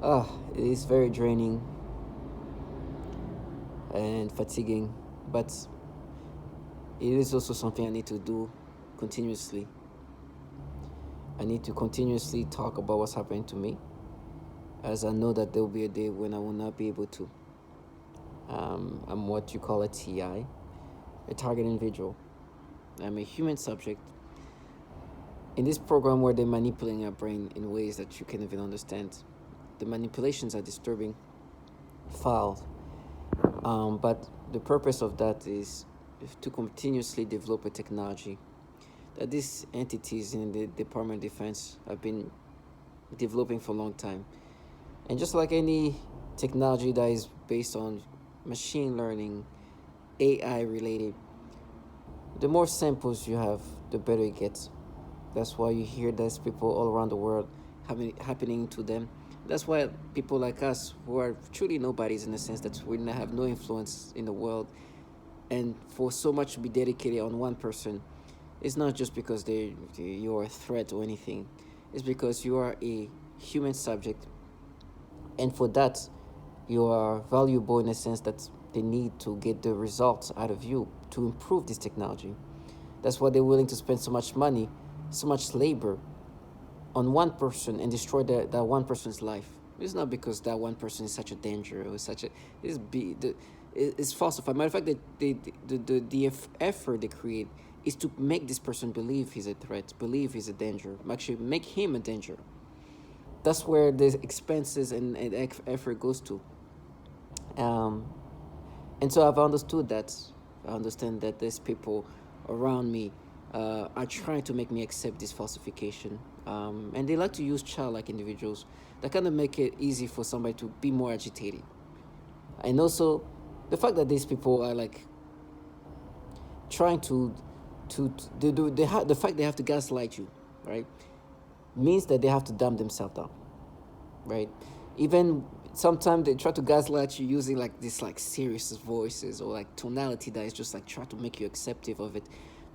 It is very draining and fatiguing, but it is also something I need to do continuously. I need to continuously talk about what's happening to me, as I know that there will be a day when I will not be able to. I'm what you call a TI, a target individual. I'm a human subject in this program where they're manipulating your brain in ways that you can't even understand. The manipulations are disturbing, foul, but the purpose of that is to continuously develop a technology that these entities in the Department of Defense have been developing for a long time. And just like any technology that is based on machine learning, AI related, the more samples you have, the better it gets. That's why you hear there's people all around the world happening to them. That's why people like us, who are truly nobodies in the sense that we have no influence in the world, and for so much to be dedicated on one person, it's not just because you're a threat or anything. It's because you are a human subject, and for that, you are valuable in the sense that they need to get the results out of you to improve this technology. That's why they're willing to spend so much money, so much labor on one person and destroy that one person's life. It's not because that one person is such a danger or such a it's falsified. Matter of fact, the effort they create is to make this person believe he's a threat, believe he's a danger, actually make him a danger. That's where the expenses and effort goes to. Um, and so I've understood that. I understand that there's people around me are trying to make me accept this falsification. And they like to use childlike individuals that kind of make it easy for somebody to be more agitated. And also, the fact that these people are like trying to they do they have the fact they have to gaslight you, right? Means that they have to dumb themselves down, right? Even sometimes they try to gaslight you using like this like serious voices or like tonality that is just like try to make you acceptive of it.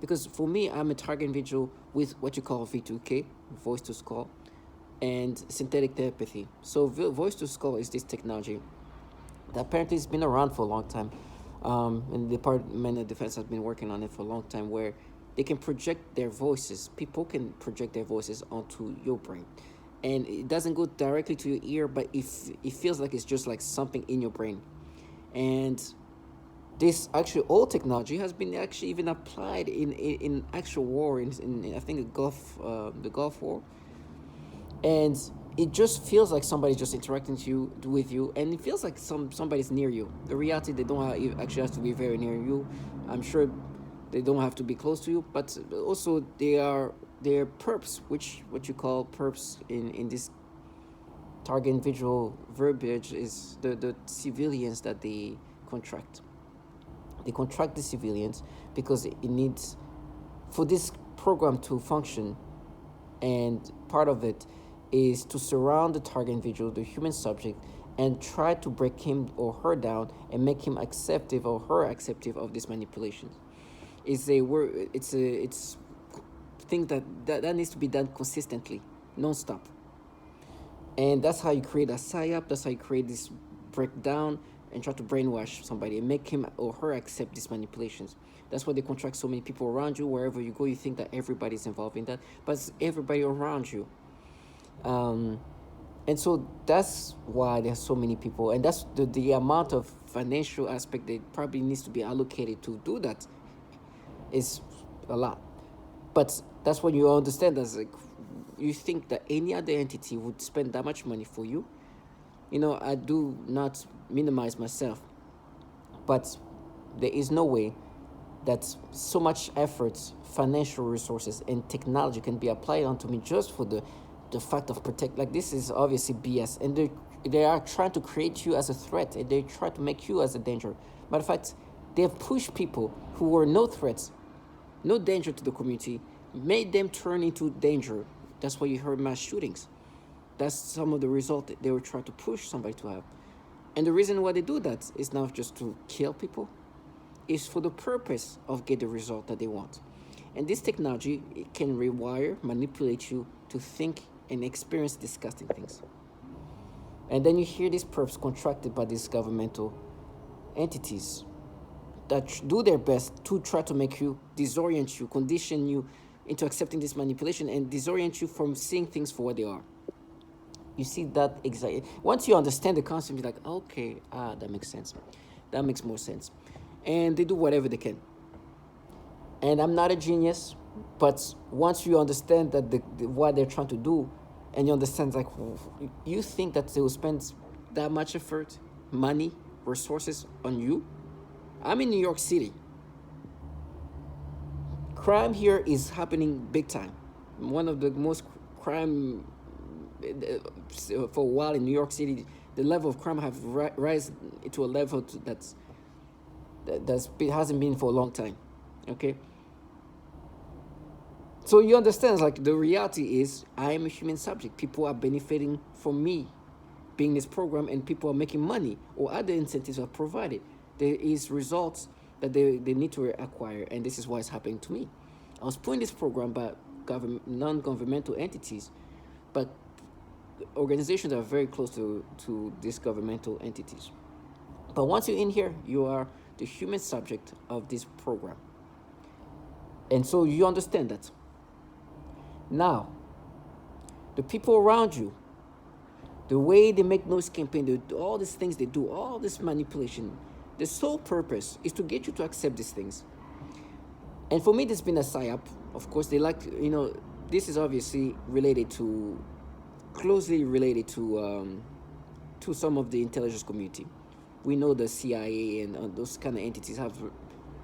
Because for me, I'm a target individual with what you call V2K, voice to skull, and synthetic telepathy. So voice to skull is this technology that apparently has been around for a long time. And the Department of Defense has been working on it for a long time, where they can project their voices. People can project their voices onto your brain, and it doesn't go directly to your ear, but if it feels like it's just like something in your brain. And this actually old technology has been actually even applied in actual war in I think the Gulf War, and it just feels like somebody's just interacting with you, and it feels like somebody's near you. The reality, they don't actually have to be very near you. I'm sure they don't have to be close to you, but also they're perps, which what you call perps in this target individual verbiage is the civilians that they contract. They contract the civilians because it needs for this program to function, and part of it is to surround the target individual, the human subject, and try to break him or her down and make him acceptive or her acceptive of this manipulation. It's a word. It's thing that needs to be done consistently, non-stop. And that's how you create a psyop. That's how you create this breakdown and try to brainwash somebody and make him or her accept these manipulations. That's why they contract so many people around you. Wherever you go, you think that everybody's involved in that, but it's everybody around you. Um, and so that's why there's so many people, and that's the amount of financial aspect that probably needs to be allocated to do that is a lot. But that's when you understand that like, you think that any other entity would spend that much money for you. I do not minimize myself, but there is no way that so much effort, financial resources, and technology can be applied onto me just for the fact of protect. Like this is obviously BS, and they are trying to create you as a threat, and they try to make you as a danger. Matter of fact, they have pushed people who were no threats, no danger to the community, made them turn into danger. That's why you heard mass shootings. That's some of the result that they were trying to push somebody to have. And the reason why they do that is not just to kill people, it's for the purpose of get the result that they want. And this technology, it can rewire, manipulate you to think and experience disgusting things. And then you hear these perps contracted by these governmental entities that do their best to try to make you, disorient you, condition you into accepting this manipulation and disorient you from seeing things for what they are. You see that exactly. Once you understand the concept, you're like, okay, that makes sense. That makes more sense. And they do whatever they can. And I'm not a genius, but once you understand that what they're trying to do, and you understand, like, you think that they will spend that much effort, money, resources on you? I'm in New York City. Crime here is happening big time. One of the most crime for a while in New York City. The level of crime have risen to a level that hasn't been for a long time. Okay. So you understand, like, the reality is I am a human subject. People are benefiting from me being in this program, and people are making money or other incentives are provided. There is results that they need to acquire, and this is why it's happening to me. I was put in this program by non-governmental entities, but organizations that are very close to these governmental entities. But once you're in here, you are the human subject of this program. And so you understand that. Now, the people around you, the way they make noise campaign, all these things they do, all this manipulation, the sole purpose is to get you to accept these things. And for me, there's been a psyop. Of course, they like, this is obviously closely related to some of the intelligence community. We know the CIA and those kind of entities have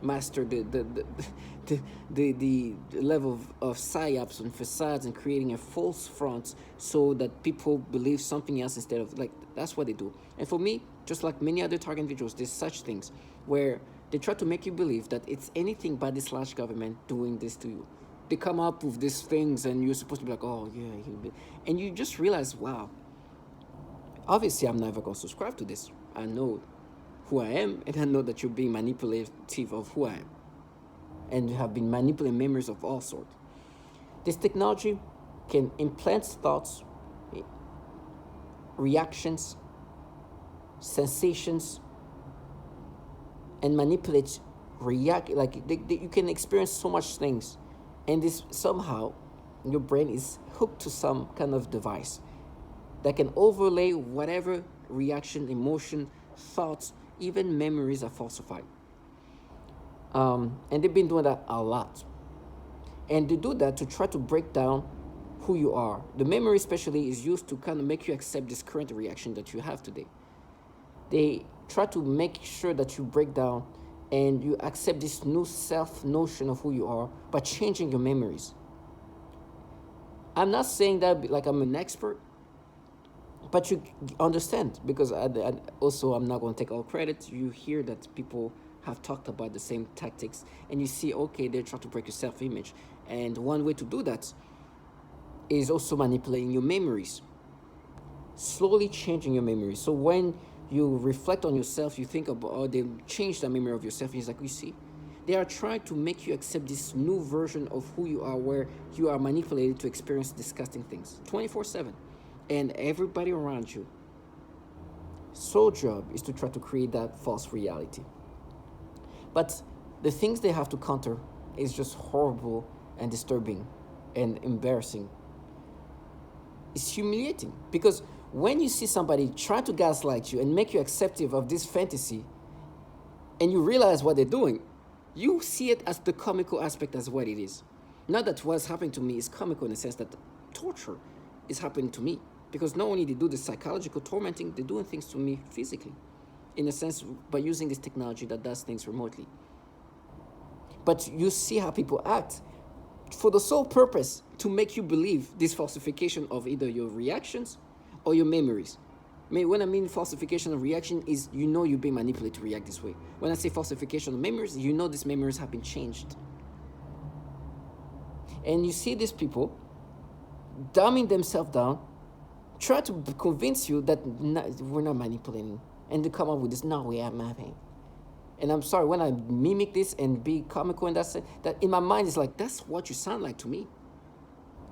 mastered the level of psyops and facades and creating a false front so that people believe something else instead of, like, that's what they do. And for me, just like many other target individuals, there's such things where they try to make you believe that it's anything but this large government doing this to you. They come up with these things and you're supposed to be like, oh yeah, and you just realize, wow, obviously I'm never going to subscribe to this. I know who I am, and I know that you're being manipulative of who I am, and you have been manipulating memories of all sorts. This technology can implant thoughts, reactions, sensations, and manipulate, you can experience so much things, and this somehow your brain is hooked to some kind of device that can overlay whatever reaction, emotion, thoughts, even memories are falsified. And they've been doing that a lot. And they do that to try to break down who you are. The memory especially is used to kind of make you accept this current reaction that you have today. They try to make sure that you break down and you accept this new self-notion of who you are by changing your memories. I'm not saying that like I'm an expert, but you understand, because I'm not going to take all credit. You hear that people have talked about the same tactics, and you see, okay, they're trying to break your self-image. And one way to do that is also manipulating your memories, slowly changing your memories. So when you reflect on yourself, you think about, oh, they changed the memory of yourself, and it's like, you see, they are trying to make you accept this new version of who you are, where you are manipulated to experience disgusting things 24/7. And everybody around you, sole job is to try to create that false reality. But the things they have to counter is just horrible and disturbing and embarrassing. It's humiliating, because when you see somebody try to gaslight you and make you acceptive of this fantasy, and you realize what they're doing, you see it as the comical aspect as what it is. Not that what's happening to me is comical in the sense that torture is happening to me. Because not only they do the psychological tormenting, they're doing things to me physically, in a sense, by using this technology that does things remotely. But you see how people act for the sole purpose to make you believe this falsification of either your reactions or your memories. When I mean falsification of reaction is, you're being manipulated to react this way. When I say falsification of memories, these memories have been changed. And you see these people dumbing themselves down, try to convince you that we're not manipulating, and to come up with this, no, we are mapping. And I'm sorry, when I mimic this and be comical in that sense, that in my mind is like, that's what you sound like to me.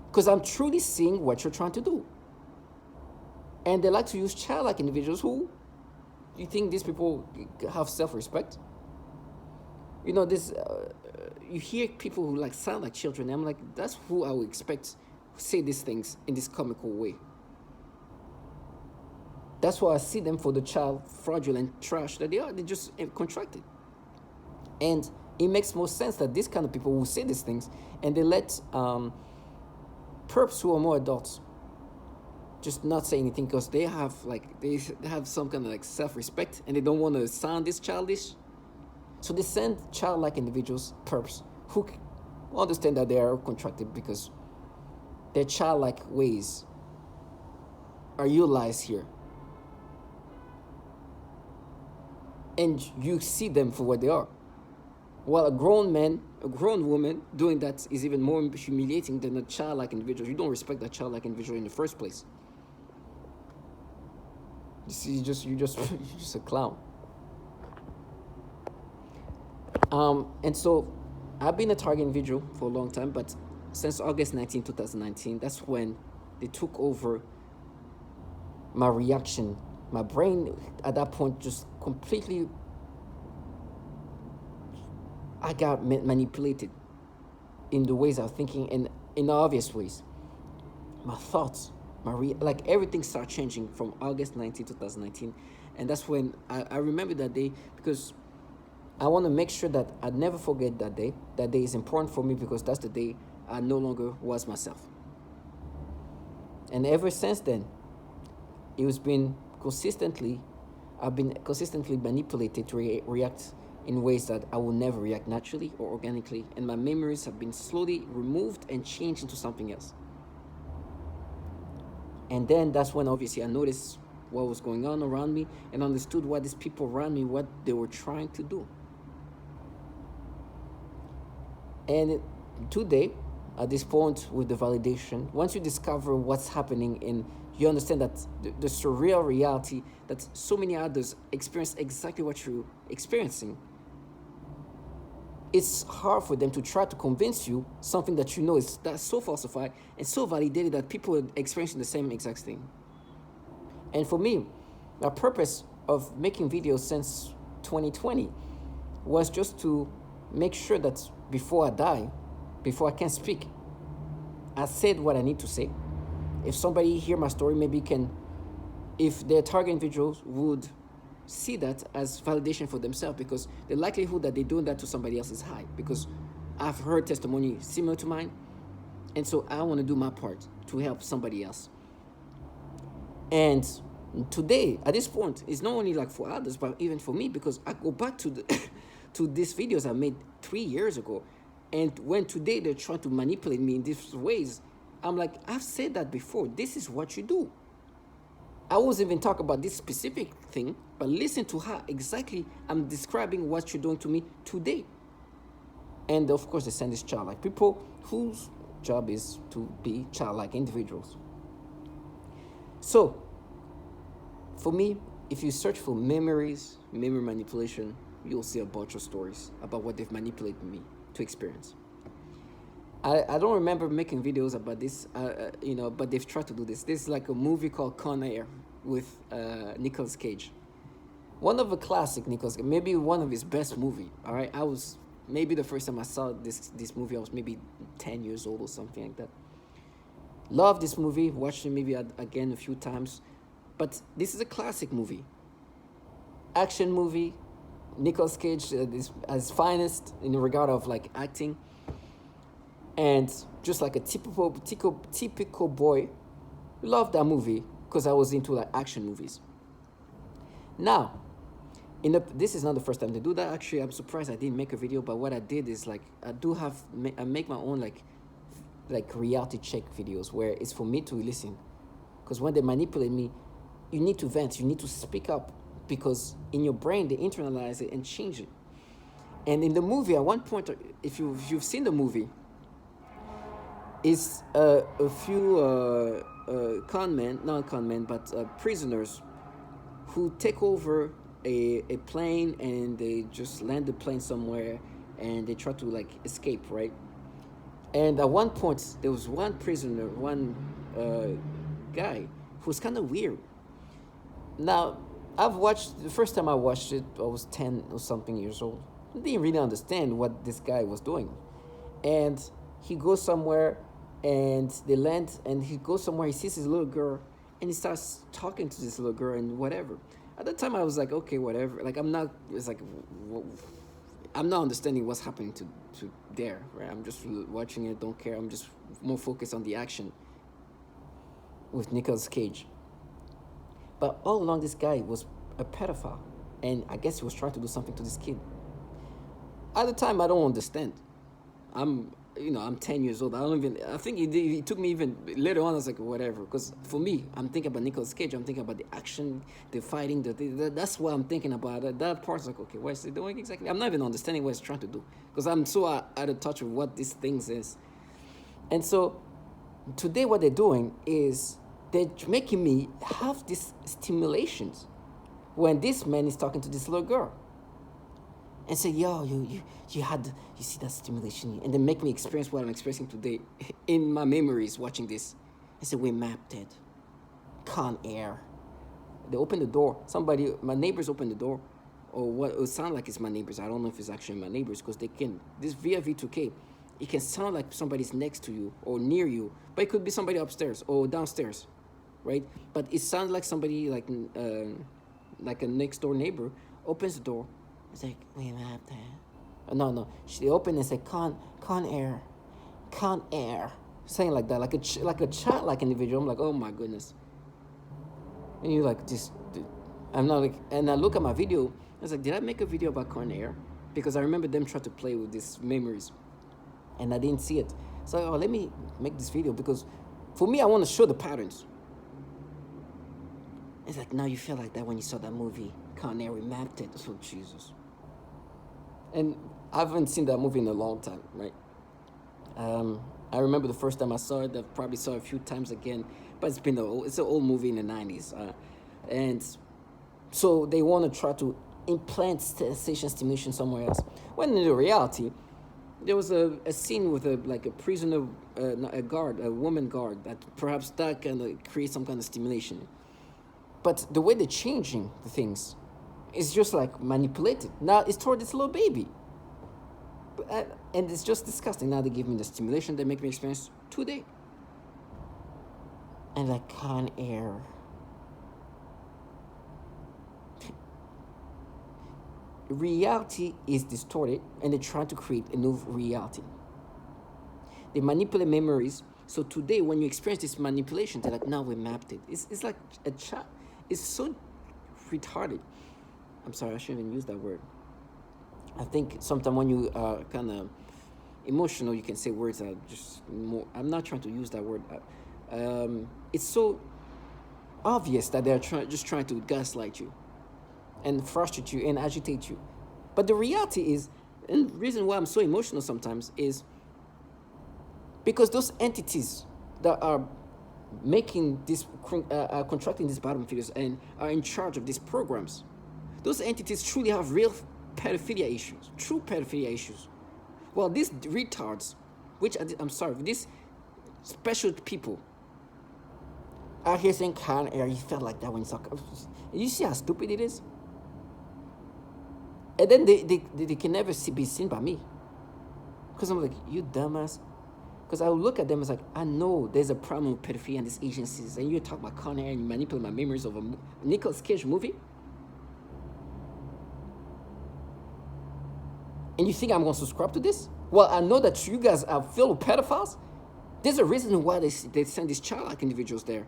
Because I'm truly seeing what you're trying to do. And they like to use childlike individuals. Who you think these people have self-respect? You know, this you hear people who like sound like children. I'm like, that's who I would expect say these things in this comical way. That's why I see them for the child fraudulent trash that they are. They just contracted. And it makes more sense that these kind of people will say these things and they let perps who are more adults just not say anything because they have some kind of like self-respect and they don't want to sound this childish. So they send childlike individuals, perps, who understand that they are contracted because their childlike ways are utilized here. And you see them for what they are. While a grown man, a grown woman doing that is even more humiliating than a childlike individual. You don't respect that childlike individual in the first place. You see, you're just a clown. And so I've been a target individual for a long time, but since August 19, 2019, that's when they took over my reaction. My brain at that point just completely, I got manipulated in the ways I was thinking and in obvious ways. My thoughts, like everything started changing from August 19, 2019. And that's when I remember that day because I want to make sure that I never forget that day. That day is important for me because that's the day I no longer was myself. And ever since then, I've been consistently manipulated to react in ways that I will never react naturally or organically, and my memories have been slowly removed and changed into something else. And then that's when obviously I noticed what was going on around me and understood what these people around me, what they were trying to do. And today, at this point with the validation, once you discover what's happening and you understand that the surreal reality that so many others experience exactly what you're experiencing, it's hard for them to try to convince you something that you know is that's so falsified and so validated that people are experiencing the same exact thing. And for me, my purpose of making videos since 2020 was just to make sure that before I die, before I can speak, I said what I need to say. If somebody hear my story, maybe if their target individuals would see that as validation for themselves, because the likelihood that they're doing that to somebody else is high, because I've heard testimony similar to mine, and so I want to do my part to help somebody else. And today, at this point, it's not only like for others, but even for me, because I go back to to these videos I made 3 years ago, and when today they're trying to manipulate me in these ways, I'm like, I've said that before. This is what you do. I wasn't even talking about this specific thing, but listen to how exactly I'm describing what you're doing to me today. And of course, they send this childlike people whose job is to be childlike individuals. So, for me, if you search for memory manipulation, you'll see a bunch of stories about what they've manipulated me to experience. I don't remember making videos about this, but they've tried to do this. This is like a movie called Con Air with Nicolas Cage. One of the classic Nicolas Cage, maybe one of his best movie. All right, maybe the first time I saw this movie, I was maybe 10 years old or something like that. Love this movie, watched it maybe again a few times, but this is a classic movie. Action movie, Nicolas Cage is at his finest in the regard of like acting. And just like a typical boy, loved that movie because I was into like action movies. Now, this is not the first time to do that. Actually, I'm surprised I didn't make a video. But what I did is like I make my own like reality check videos where it's for me to listen. Because when they manipulate me, you need to vent. You need to speak up because in your brain they internalize it and change it. And in the movie, at one point, if you've seen the movie, is a few prisoners who take over a plane and they just land the plane somewhere and they try to like escape, right? And at one point, there was one prisoner, one guy It was kind of weird. Now, the first time I watched it, I was 10 or something years old. I didn't really understand what this guy was doing. And he goes somewhere and they land, and he goes somewhere, he sees his little girl, and he starts talking to this little girl and whatever. At that time, I was like, okay, whatever. Like, I'm not understanding what's happening to there, right? I'm just watching it, don't care. I'm just more focused on the action with Nicolas Cage. But all along, this guy was a pedophile, and I guess he was trying to do something to this kid. At the time, I don't understand. I'm 10 years old. I think he took me even later on. I was like, whatever. Because for me, I'm thinking about Nicolas Cage. I'm thinking about the action, the fighting. That's what I'm thinking about. That part's like, okay, what is he doing exactly? I'm not even understanding what he's trying to do. Because I'm so out of touch with what these things is. And so today what they're doing is they're making me have these stimulations when this man is talking to this little girl. And say, yo, you see that stimulation, and then make me experience what I'm experiencing today in my memories watching this. I said, we mapped it. CONAIR. They open the door. My neighbors open the door, or what it sound like it's my neighbors. I don't know if it's actually my neighbors, because this via V2K, it can sound like somebody's next to you or near you, but it could be somebody upstairs or downstairs, right? But it sounds like somebody like a next door neighbor opens the door. It's like, we have that. No. They open and say, CONAIR. Saying like that, like a child-like individual. I'm like, oh my goodness. And you're like, I'm not like, and I look at my video. I was like, did I make a video about CONAIR? Because I remember them trying to play with these memories, and I didn't see it. So let me make this video, because for me, I want to show the patterns. It's like, now you feel like that when you saw that movie, CONAIR, we mapped it. Oh, Jesus. And I haven't seen that movie in a long time, right? I remember the first time I saw it. I probably saw it a few times again, but it's an old movie in the 90s. And so they want to try to implant sensation stimulation somewhere else. When in the reality, there was a scene with a prisoner, a woman guard, that perhaps that can create some kind of stimulation. But the way they're changing the things is just like manipulated. Now it's toward this little baby. And it's just disgusting. Now they give me the stimulation they make me experience today. And like CONAIR. Reality is distorted, and they're trying to create a new reality. They manipulate memories. So today, when you experience this manipulation, they're like, now we mapped it. It's like a child. It's so retarded. I'm sorry, I shouldn't even use that word. I think sometimes when you are kind of emotional, you can say words that are just more. I'm not trying to use that word. It's so obvious that they're just trying to gaslight you and frustrate you and agitate you. But the reality is, and the reason why I'm so emotional sometimes is because those entities that are making this, contracting these bottom feeders and are in charge of these programs, those entities truly have real pedophilia issues, true pedophilia issues. Well, these retards, these special people are here saying, CONAIR, you felt like that when you saw. You see how stupid it is? And then they can never be seen by me. Because I'm like, you dumbass. Because I would look at them as like, I know there's a problem with pedophilia in these agencies, and you talk about CONAIR and you manipulate my memories of a Nicolas Cage movie. And you think I'm going to subscribe to this? Well, I know that you guys are filled with pedophiles. There's a reason why they send these childlike individuals there.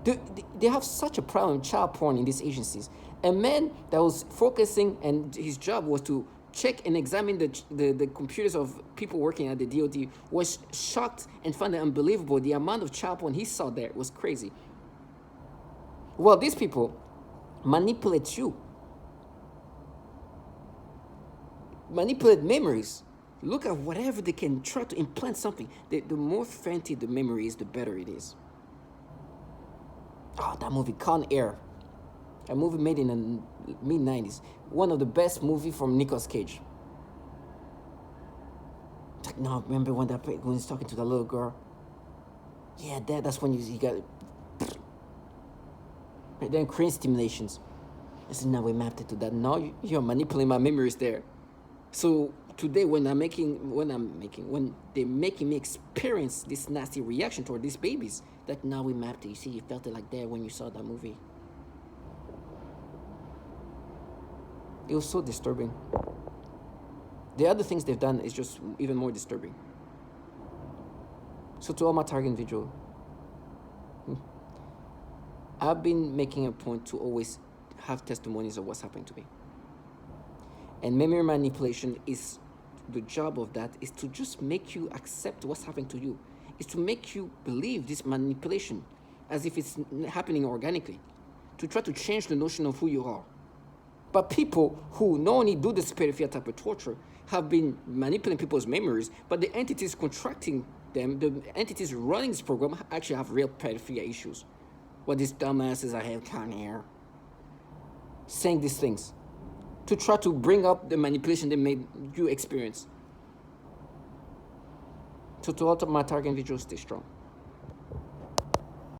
They have such a problem with child porn in these agencies. A man that was focusing, and his job was to check and examine the computers of people working at the DOD, was shocked and found it unbelievable. The amount of child porn he saw there was crazy. Well, these people manipulate you. Manipulate memories. Look at whatever they can try to implant something. The more fancy the memory is, the better it is. Oh, that movie, CONAIR. A movie made in the mid-90s. One of the best movies from Nicolas Cage. It's like, no, remember when he's talking to the little girl? Yeah, that's when you got. Right, then create stimulations. I said, now we mapped it to that. Now you're manipulating my memories there. So today, when they're making me experience this nasty reaction toward these babies, that now we mapped it. You see, you felt it like that when you saw that movie. It was so disturbing. The other things they've done is just even more disturbing. So to all my target individual, I've been making a point to always have testimonies of what's happened to me. And memory manipulation is the job of that is to just make you accept what's happening to you. Is to make you believe this manipulation as if it's happening organically. To try to change the notion of who you are. But people who not only do this pedophilia type of torture have been manipulating people's memories, but the entities contracting them, the entities running this program actually have real pedophilia issues. What these dumbasses I have CONAIR saying these things to try to bring up the manipulation they made you experience. So to all of my target individuals, stay strong.